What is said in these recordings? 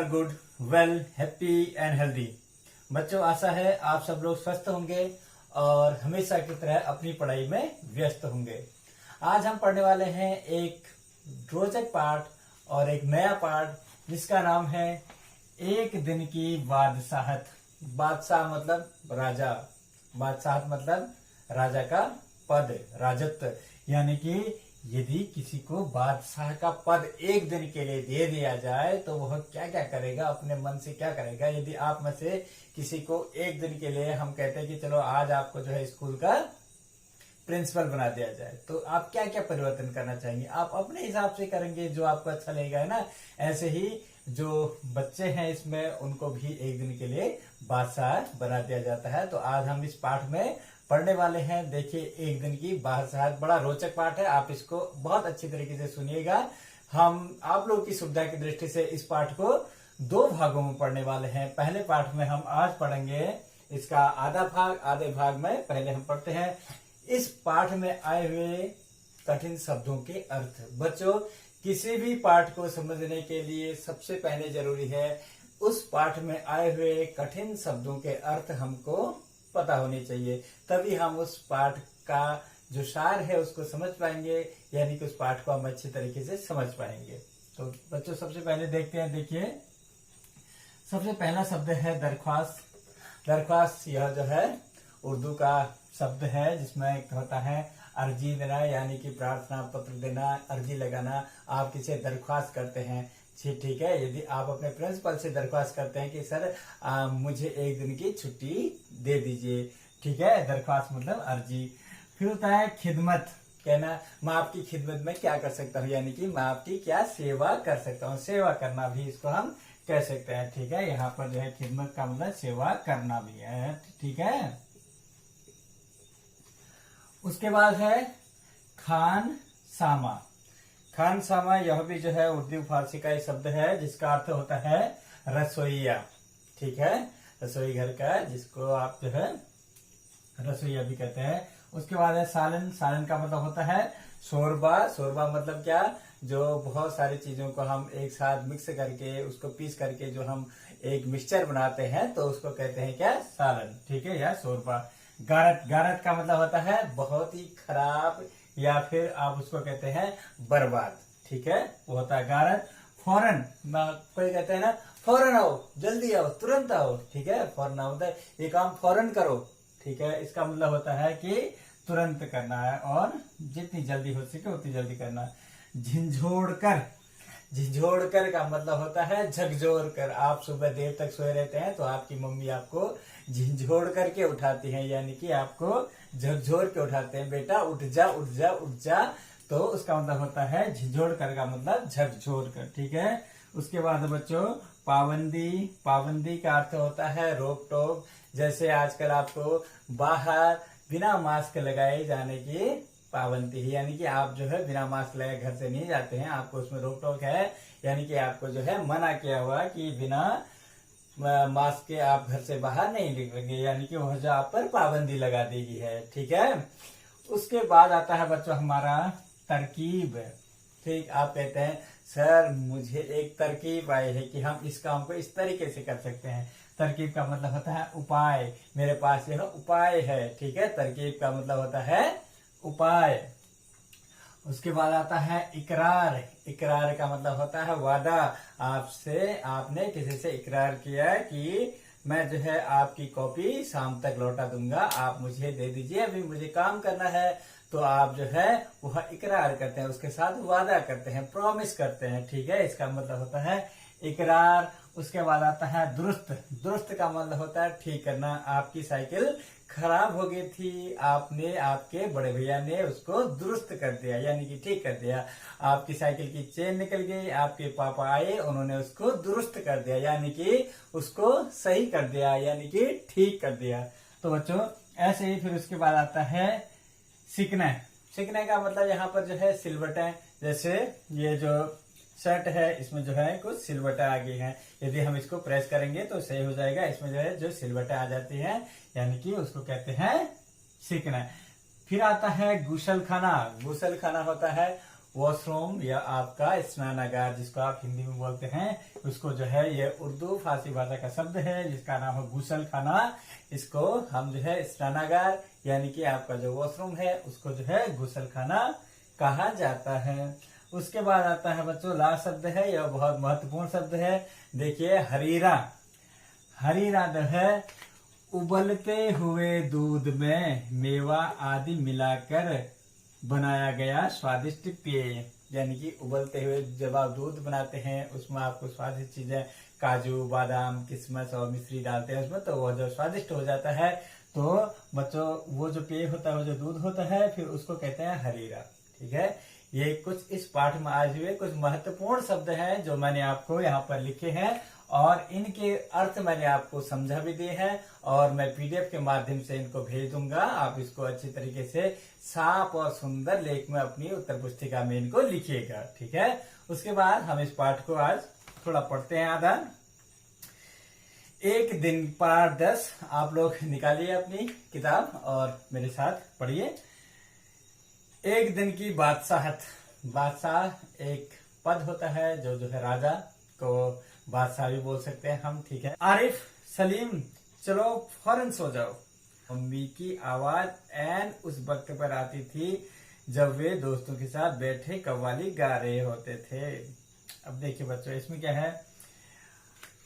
Are good, well, happy and healthy. बच्चों, आशा है आप सब लोग स्वस्थ होंगे और हमेशा की तरह अपनी पढ़ाई में व्यस्त होंगे। आज हम पढ़ने वाले हैं एक रोचक पाठ और एक नया पाठ जिसका नाम है एक दिन की बादशाहत। बादशाह मतलब राजा, बादशाहत मतलब राजा का पद, राजत्व। यानी कि यदि किसी को बादशाह का पद एक दिन के लिए दे दिया जाए तो वह क्या क्या करेगा, अपने मन से क्या करेगा। यदि आप में से किसी को एक दिन के लिए हम कहते हैं कि चलो आज आपको जो है स्कूल का प्रिंसिपल बना दिया जाए, तो आप क्या क्या परिवर्तन करना चाहेंगे? आप अपने हिसाब से करेंगे जो आपको अच्छा लगेगा, है ना। ऐसे ही जो बच्चे हैं इसमें उनको भी एक दिन के लिए बादशाह बना दिया जाता है। तो आज हम इस पाठ में पढ़ने वाले हैं। देखिए, एक दिन की बादशाहत बड़ा रोचक पाठ है, आप इसको बहुत अच्छी तरीके से सुनिएगा। हम आप लोगों की सुविधा की दृष्टि से इस पाठ को दो भागों में पढ़ने वाले हैं। पहले पाठ में हम आज पढ़ेंगे इसका आधा भाग, आधे भाग में पहले हम पढ़ते हैं इस पाठ में आए हुए कठिन शब्दों के अर्थ। बच्चों, किसी भी पाठ को समझने के लिए सबसे पहले जरूरी है उस पाठ में आए हुए कठिन शब्दों के अर्थ हमको पता होने चाहिए, तभी हम उस पाठ का जो सार है उसको समझ पाएंगे, यानी कि उस पाठ को हम अच्छी तरीके से समझ पाएंगे। तो बच्चों, सबसे पहले देखते हैं। देखिए, सबसे पहला शब्द है दरख्वास्त। दरख्वास्त यह जो है उर्दू का शब्द है जिसमें होता है अर्जी देना, यानी कि प्रार्थना पत्र देना, अर्जी लगाना। आप किसी दरख्वास्त करते हैं, ठीक है। यदि आप अपने प्रिंसिपल से दरख्वास्त करते हैं कि सर मुझे एक दिन की छुट्टी दे दीजिए, ठीक है। दरख्वास्त मतलब अर्जी। फिर होता है खिदमत, कहना मैं आपकी खिदमत में क्या कर सकता हूँ, यानी कि मैं आपकी क्या सेवा कर सकता हूँ। सेवा करना भी इसको हम कह सकते हैं, ठीक है। यहाँ पर जो है खिदमत का मतलब सेवा करना भी है, ठीक है। उसके बाद है खान सामा। खान सामा यह भी जो है उर्दू फारसी का एक शब्द है जिसका अर्थ होता है रसोईया, ठीक है। रसोई घर का, जिसको आप जो है रसोईया भी कहते हैं। उसके बाद है सालन। सालन का मतलब होता है शोरबा। शोरबा मतलब क्या, जो बहुत सारी चीजों को हम एक साथ मिक्स करके उसको पीस करके जो हम एक मिक्सचर बनाते हैं तो उसको कहते हैं क्या, सालन, ठीक है, या शोरबा। गारत। गारत का मतलब होता है बहुत ही खराब, या फिर आप उसको कहते हैं बर्बाद, ठीक है, वो होता है गारत। फौरन, कोई कहते हैं ना फौरन आओ, जल्दी आओ, तुरंत आओ, ठीक है। फौरन आओ होता है ये काम फौरन करो, ठीक है। इसका मतलब होता है कि तुरंत करना है और जितनी जल्दी हो सके उतनी जल्दी करना। झिंझोड़ कर। झिंझोड़ कर का मतलब होता है झकझोर कर। आप सुबह देर तक सोए रहते हैं तो आपकी मम्मी आपको झिंझोड़ करके उठाती है, यानी कि आपको झकझोर के उठाते हैं, बेटा उठ जा उठ जा उठ जा। तो उसका मतलब होता है झिंझोड़ कर का मतलब झकझोर कर, ठीक है। उसके बाद बच्चों पाबंदी। पाबंदी का अर्थ होता है रोक टोक। जैसे आजकल आपको बाहर बिना मास्क लगाए जाने की पाबंदी है, यानी कि आप जो है बिना मास्क लगाए घर से नहीं जाते हैं, आपको उसमें रोक टोक है, यानी कि आपको जो है मना किया हुआ कि बिना मास्क के आप घर से बाहर नहीं निकलेंगे, यानी कि वह जो आप पर पाबंदी लगा दी गई है, ठीक है। उसके बाद आता है बच्चों हमारा तरकीब, ठीक। आप कहते हैं सर मुझे एक तरकीब आई है कि हम इस काम को इस तरीके से कर सकते हैं। तरकीब का मतलब होता है उपाय, मेरे पास यह उपाय है, ठीक है। तरकीब का मतलब होता है उपाय। उसके बाद आता है इकरार। इकरार का मतलब होता है वादा। आपने किसी से इकरार किया कि मैं जो है आपकी कॉपी शाम तक लौटा दूंगा, आप मुझे दे दीजिए, अभी मुझे काम करना है। तो आप जो है वह इकरार करते हैं, उसके साथ वादा करते हैं, प्रॉमिस करते हैं, ठीक है। इसका मतलब होता है इकरार। उसके बाद आता है दुरुस्त। दुरुस्त का मतलब होता है ठीक करना। आपकी साइकिल खराब हो गई थी, आपने आपके बड़े भैया ने उसको दुरुस्त कर दिया, यानी कि ठीक कर दिया। आपकी साइकिल की चेन निकल गई, आपके पापा आए, उन्होंने उसको दुरुस्त कर दिया, यानी कि उसको सही कर दिया, यानी कि ठीक कर दिया। तो बच्चों ऐसे ही फिर उसके बाद आता है सीखना। सीखने का मतलब यहाँ पर जो है सिलवटें, जैसे ये जो शर्ट है इसमें जो है कुछ सिलवटें आ गई हैं, यदि हम इसको प्रेस करेंगे तो सही हो जाएगा। इसमें जो है जो सिलवटें आ जाती हैं, यानी कि उसको कहते हैं सीखना। फिर आता है गुसल खाना। गुसल खाना होता है वॉशरूम या आपका स्नानागार, जिसको आप हिंदी में बोलते हैं, उसको जो है ये उर्दू फारसी भाषा का शब्द है जिसका नाम है गुसल खाना। इसको हम जो है स्नानागार यानी कि आपका जो वॉशरूम है उसको जो है गुसल खाना कहा जाता है। उसके बाद आता है बच्चों लास्ट शब्द है, यह बहुत महत्वपूर्ण शब्द है। देखिए हरीरा। हरीरा जो है उबलते हुए दूध में मेवा आदि मिलाकर बनाया गया स्वादिष्ट पेय। यानी कि उबलते हुए जब आप दूध बनाते हैं उसमें आपको स्वादिष्ट चीजें काजू बादाम किशमिश और मिश्री डालते हैं उसमें, तो वह जो स्वादिष्ट हो जाता है। तो बच्चों वो जो पेय होता है, वो जो दूध होता है, फिर उसको कहते हैं हरीरा। ठीक है, ये कुछ इस पाठ में आज हुए कुछ महत्वपूर्ण शब्द हैं जो मैंने आपको यहाँ पर लिखे हैं और इनके अर्थ मैंने आपको समझा भी दिए हैं और मैं पीडीएफ के माध्यम से इनको भेज दूंगा। आप इसको अच्छी तरीके से साफ और सुंदर लेख में अपनी उत्तर पुस्तिका में इनको लिखिएगा। ठीक है, उसके बाद हम इस पाठ को आज थोड़ा पढ़ते हैं आधा। एक दिन पाठ 10 आप लोग निकालिए अपनी किताब और मेरे साथ पढ़िए। एक दिन की बादशाहत। बादशाह एक पद होता है जो है राजा को बादशाह भी बोल सकते हैं हम। ठीक है, आरिफ सलीम चलो फौरन सो जाओ। मम्मी की आवाज एन उस वक्त पर आती थी जब वे दोस्तों के साथ बैठे कव्वाली गा रहे होते थे। अब देखिए बच्चों इसमें क्या है,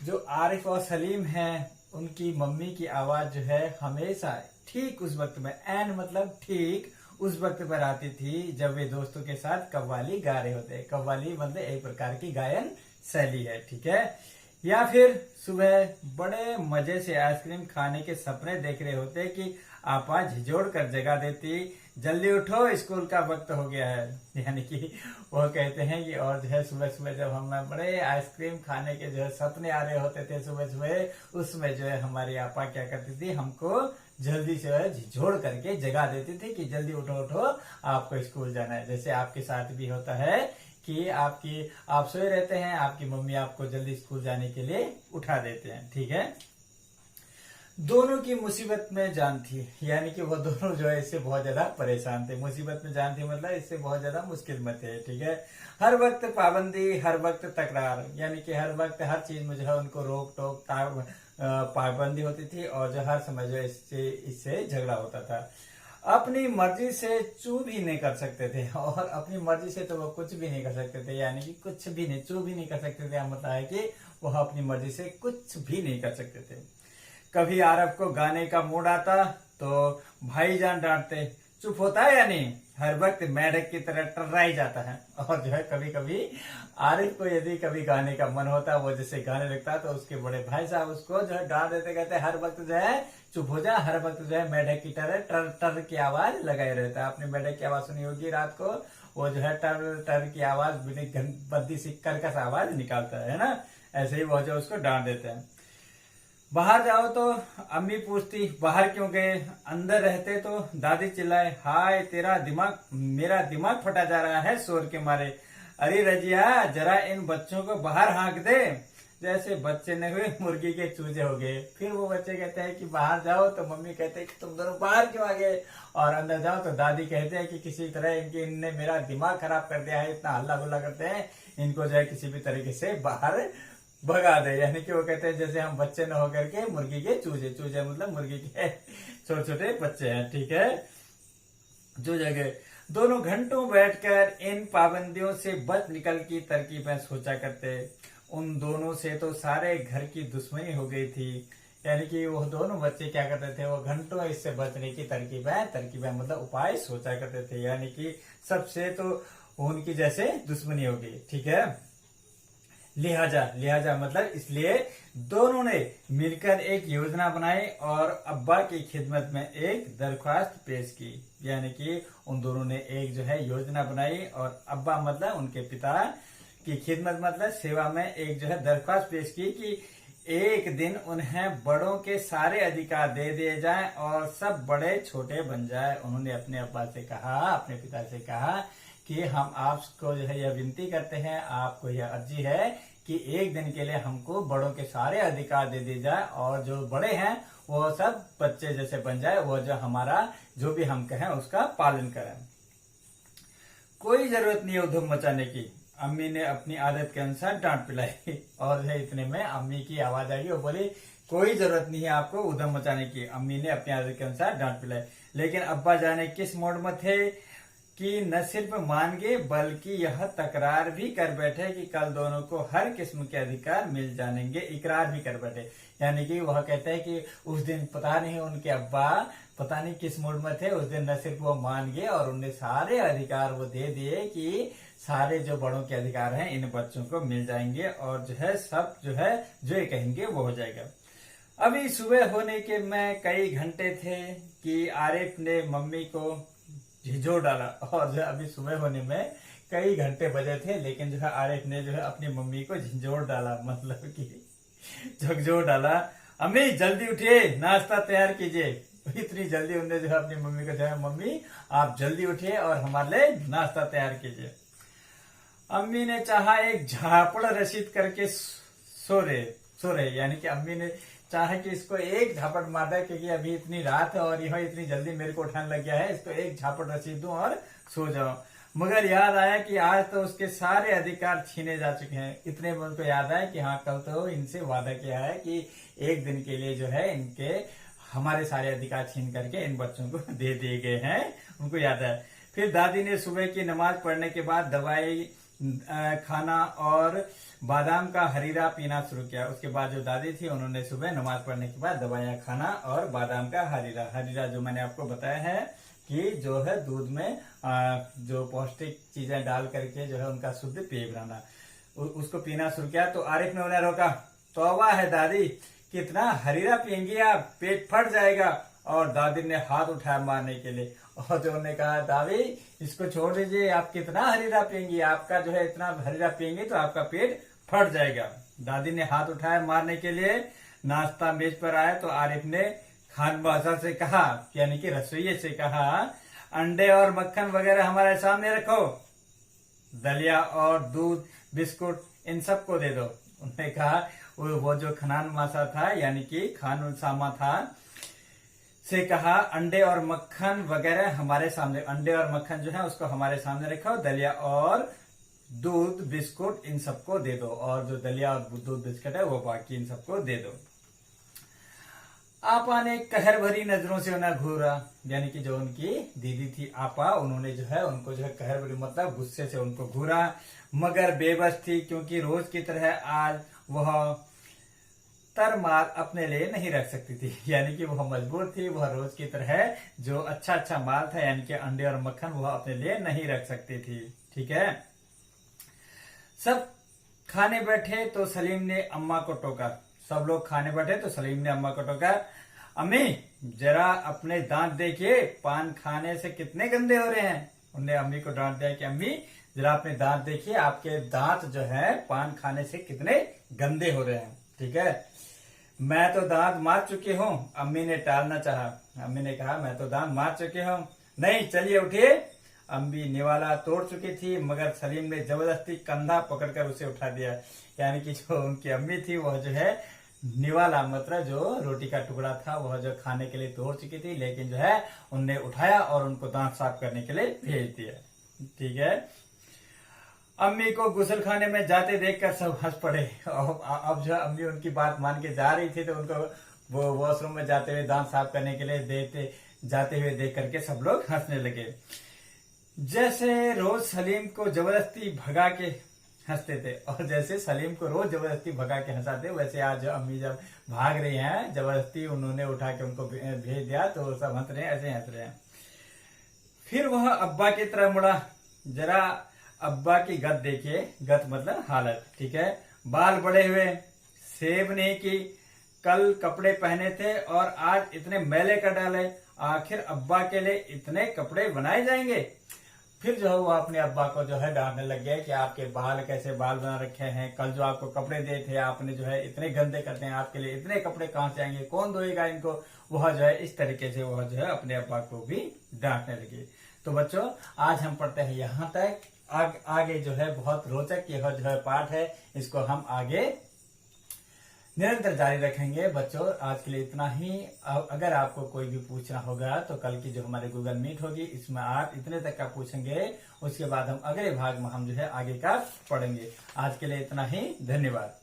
जो आरिफ और सलीम हैं उनकी मम्मी की आवाज जो है हमेशा ठीक उस वक्त में, एन मतलब ठीक उस वक्त पर आती थी जब वे दोस्तों के साथ कव्वाली गा रहे होते। कव्वाली मतलब एक प्रकार की गायन शैली है। ठीक है, या फिर सुबह बड़े मजे से आइसक्रीम खाने के सपने देख रहे होते कि आपा झिझोड़ कर जगा देती, जल्दी उठो स्कूल का वक्त हो गया है। यानी कि वो कहते हैं कि और जो है सुबह सुबह जब हम बड़े आइसक्रीम खाने के जो है सपने आ रहे होते थे सुबह सुबह, उसमें जो है हमारी आपा क्या करती थी, हमको जल्दी से झिझोड़ करके जगा देती थी कि जल्दी उठो उठो आपको स्कूल जाना है। जैसे आपके साथ भी होता है कि आप सोए रहते हैं, आपकी मम्मी आपको जल्दी स्कूल जाने के लिए उठा देते हैं। ठीक है, दोनों की मुसीबत में जान थी, यानी कि वो दोनों जो है इससे बहुत ज्यादा परेशान थे। मुसीबत में जान थी मतलब इससे बहुत ज्यादा मुश्किल में थे। ठीक है, हर वक्त पाबंदी हर वक्त तकरार, यानी कि हर वक्त हर चीज में जो है उनको रोक टोक पाबंदी होती थी और जो हर समय जो इससे झगड़ा होता था। अपनी मर्जी से चू भी नहीं कर सकते थे और अपनी मर्जी से तो वो कुछ भी नहीं कर सकते थे, यानी कि कुछ भी नहीं, चू भी नहीं कर सकते थे। मतलब है कि वह अपनी मर्जी से कुछ भी नहीं कर सकते थे। कभी आरब को गाने का मूड आता तो भाईजान डांटते, चुप होता है या नहीं, हर वक्त मेढक की तरह टर्राई जाता है। और जो है कभी कभी आरिफ को यदि कभी गाने का मन होता, वो जैसे गाने लगता तो उसके बड़े भाई साहब उसको जो है डांट देते, कहते हर वक्त जो है चुप हो जा, हर वक्त जो है मेढक की तरह टर टर की आवाज लगाए रहता है। आपने मेढक की आवाज सुनी होगी रात को, वो जो है टर टर की आवाज बद्दी सी कर्कश आवाज निकालता है ना, ऐसे ही वो जो उसको डांट देते हैं। बाहर जाओ तो अम्मी पूछती बाहर क्यों गए, अंदर रहते तो दादी चिल्लाए हाय तेरा दिमाग, मेरा दिमाग फटा जा रहा है शोर के मारे, अरे रजिया जरा इन बच्चों को बाहर हाँक दे, जैसे बच्चे ने हुए मुर्गी के चूजे हो गए। फिर वो बच्चे कहते हैं कि बाहर जाओ तो मम्मी कहते हैं कि तुम दोनों बाहर क्यों आ गए, और अंदर जाओ तो दादी कहते हैं कि किसी तरह इनने मेरा दिमाग खराब कर दिया है, इतना हल्ला गुल्ला करते हैं, इनको जो है किसी भी तरीके से बाहर भगा दे। यानी कि वो कहते हैं जैसे हम बच्चे न होकर के मुर्गी के चूजे, चूजे मतलब मुर्गी के छोटे छोटे बच्चे हैं। ठीक है, जो जगह दोनों घंटों बैठकर इन पाबंदियों से बच निकल की तरकीबें सोचा करते, उन दोनों से तो सारे घर की दुश्मनी हो गई थी। यानी कि वो दोनों बच्चे क्या करते थे, वो घंटों इससे बचने की तरकीबें मतलब उपाय सोचा करते थे, यानी कि सबसे तो उनकी जैसे दुश्मनी हो गई। ठीक है, लिहाजा मतलब इसलिए दोनों ने मिलकर एक योजना बनाई और अब्बा की खिदमत में एक दरख्वास्त पेश की। यानी कि उन दोनों ने एक जो है योजना बनाई और अब्बा मतलब उनके पिता की खिदमत मतलब सेवा में एक जो है दरख्वास्त पेश की कि एक दिन उन्हें बड़ों के सारे अधिकार दे दिए जाएं और सब बड़े छोटे बन जाए। उन्होंने अपने अब्बा से कहा, अपने पिता से कहा कि हम आपको जो है यह विनती करते हैं, आपको यह अर्जी है कि एक दिन के लिए हमको बड़ों के सारे अधिकार दे दिए जाए और जो बड़े हैं वो सब बच्चे जैसे बन जाए, वो जो हमारा जो भी हम कहें उसका पालन करें। कोई जरूरत नहीं है उधम मचाने की। अम्मी ने अपनी आदत के अनुसार डांट पिलाई और जो इतने में अम्मी की आवाज आई, वो बोली कोई जरूरत नहीं है आपको उधम मचाने की। अम्मी ने अपनी आदत के अनुसार डांट पिलाई। लेकिन अब्बा जाने किस मोड में थे कि न सिर्फ मान गए बल्कि यह तकरार भी कर बैठे कि कल दोनों को हर किस्म के अधिकार मिल जाएंगे। इकरार भी कर बैठे, यानी कि वह कहते हैं कि उस दिन पता नहीं उनके अब्बा पता नहीं किस मूड में थे। उस दिन न सिर्फ वो मान गए और उन्हें सारे अधिकार वो दे दिए कि सारे जो बड़ों के अधिकार हैं इन बच्चों को मिल जाएंगे और जो है सब जो है जो ये कहेंगे वो हो जाएगा। अभी सुबह होने के में कई घंटे थे कि आरिफ ने मम्मी को झिझोड़ डाला और जो अभी सुबह होने में कई घंटे बजे थे, लेकिन जो है आरिफ ने जो है अपनी मम्मी को झिझोड़ डाला, मतलब कि झकझोर डाला। अम्मी जल्दी उठिए, नाश्ता तैयार कीजिए। इतनी जल्दी उन्होंने जो है अपनी मम्मी को जो है मम्मी आप जल्दी उठिए और हमारे लिए नाश्ता तैयार कीजिए। अम्मी ने चाहा एक झापड़ रसीद करके सो रहे, यानी कि अम्मी ने चाहे कि इसको एक झापड़ मार दे क्योंकि अभी इतनी रात है और यह इतनी जल्दी मेरे को उठाने लग गया है, इसको एक झापड़ रसीद दूं और सो जाऊं। मगर याद आया कि आज तो उसके सारे अधिकार छीने जा चुके हैं। इतने में उनको याद आया कि हाँ कल तो इनसे वादा किया है कि एक दिन के लिए जो है इनके हमारे सारे अधिकार छीन करके इन बच्चों को दे दिए गए हैं, उनको याद है। फिर दादी ने सुबह की नमाज पढ़ने के बाद दवाई खाना और बादाम का हरीरा पीना शुरू किया। उसके बाद जो दादी थी उन्होंने सुबह नमाज पढ़ने के बाद दवाइयाँ खाना और बादाम का हरीरा जो मैंने आपको बताया है कि जो है दूध में जो पौष्टिक चीजें डाल करके जो है उनका शुद्ध पेय बनाना, उसको पीना शुरू किया। तो आरिफ ने उन्हें रोका, तौबा है दादी, कितना हरीरा पियेंगी आप, पेट फट जाएगा। और दादी ने हाथ उठाया मारने के लिए और जो उन्होंने कहा दादी इसको छोड़ दीजिए, आप कितना हरीरा पियेंगी, आपका जो है इतना हरीरा पियेंगी तो आपका पेट फट जाएगा। दादी ने हाथ उठाया मारने के लिए। नाश्ता मेज पर आया तो आरिफ ने खान बादशाह से कहा, यानी कि रसोइये से कहा, अंडे और मक्खन वगैरह हमारे सामने रखो, दलिया और दूध बिस्कुट इन सबको दे दो। उन्होंने कहा वो जो खनान मासा था यानी कि खान सामा था से कहा अंडे और मक्खन वगैरह हमारे सामने, अंडे और मक्खन जो है उसको हमारे सामने रखो, दलिया और दूध बिस्कुट इन सबको दे दो और जो दलिया और दूध बिस्कुट है वो बाकी इन सबको दे दो। आपा ने कहर भरी नजरों से उन्हें घूरा, यानी कि जो उनकी दीदी थी आपा, उन्होंने जो है उनको जो है कहर भरी मतलब गुस्से से उनको घूरा, मगर बेबस थी क्योंकि रोज की तरह आज वह तरमार अपने लिए नहीं रख सकती थी, यानी कि वह मजबूर थी। वह रोज की तरह जो अच्छा माल था यानी कि अंडे और मक्खन वह अपने लिए नहीं रख सकती थी। ठीक है, सब खाने बैठे तो सलीम ने अम्मा को टोका। सब लोग खाने बैठे तो सलीम ने अम्मा को टोका, अम्मी जरा अपने दांत देखिए, पान खाने से कितने गंदे हो रहे हैं। उन्होंने अम्मी को डांट दिया कि अम्मी जरा अपने दांत देखिए, आपके दांत जो है पान खाने से कितने गंदे हो रहे हैं। ठीक है, मैं तो दांत मार चुकी हूँ। अम्मी ने टालना चाहा, अम्मी ने कहा मैं तो दांत मार चुकी हूँ, नहीं चलिए उठिए। अम्मी निवाला तोड़ चुकी थी मगर सलीम ने जबरदस्ती कंधा पकड़कर उसे उठा दिया, यानी कि जो उनकी अम्मी थी वह जो है निवाला मतलब जो रोटी का टुकड़ा था वह जो खाने के लिए तोड़ चुकी थी, लेकिन जो है उनने उठाया और उनको दांत साफ करने के लिए भेज दिया। ठीक है, अम्मी को गुसल खाने में जाते देखकर सब हंस पड़े। अब जो अम्मी उनकी बात मान के जा रही थी तो उनको वो वॉशरूम में जाते हुए दांत साफ करने के लिए जाते हुए देख करके सब लोग हंसने लगे। जैसे रोज सलीम को जबरदस्ती भगा के हंसते थे और जैसे सलीम को रोज जबरदस्ती भगा के हंसाते, वैसे आज अम्मी जब भाग रही हैं जबरदस्ती उन्होंने उठा के उनको भेज दिया तो सब हंस रहे हैं, ऐसे हंस रहे हैं। फिर वह अब्बा की तरफ मुड़ा, जरा अब्बा की गत देखिए, गत मतलब हालत। ठीक है, बाल बड़े हुए, सेब नहीं की, कल कपड़े पहने थे और आज इतने मैले कर डाले, आखिर अब्बा के लिए इतने कपड़े बनाए जाएंगे। फिर जो है वो अपने अब्बा को जो है डांटने लग गया कि आपके बाल कैसे बाल बना रखे हैं, कल जो आपको कपड़े दिए थे आपने जो है इतने गंदे करते हैं, आपके लिए इतने कपड़े कहाँ से आएंगे, कौन धोएगा इनको। वह जो है इस तरीके से वह जो है अपने अब्बा को भी डांटने लगी। तो बच्चों आज हम पढ़ते हैं यहाँ तक, आगे जो है बहुत रोचक यह जो है पाठ है, इसको हम आगे निरंतर जारी रखेंगे। बच्चों आज के लिए इतना ही। अगर आपको कोई भी पूछना होगा तो कल की जो हमारे गूगल मीट होगी इसमें आप इतने तक का पूछेंगे, उसके बाद हम अगले भाग में हम जो है आगे का पढ़ेंगे। आज के लिए इतना ही, धन्यवाद।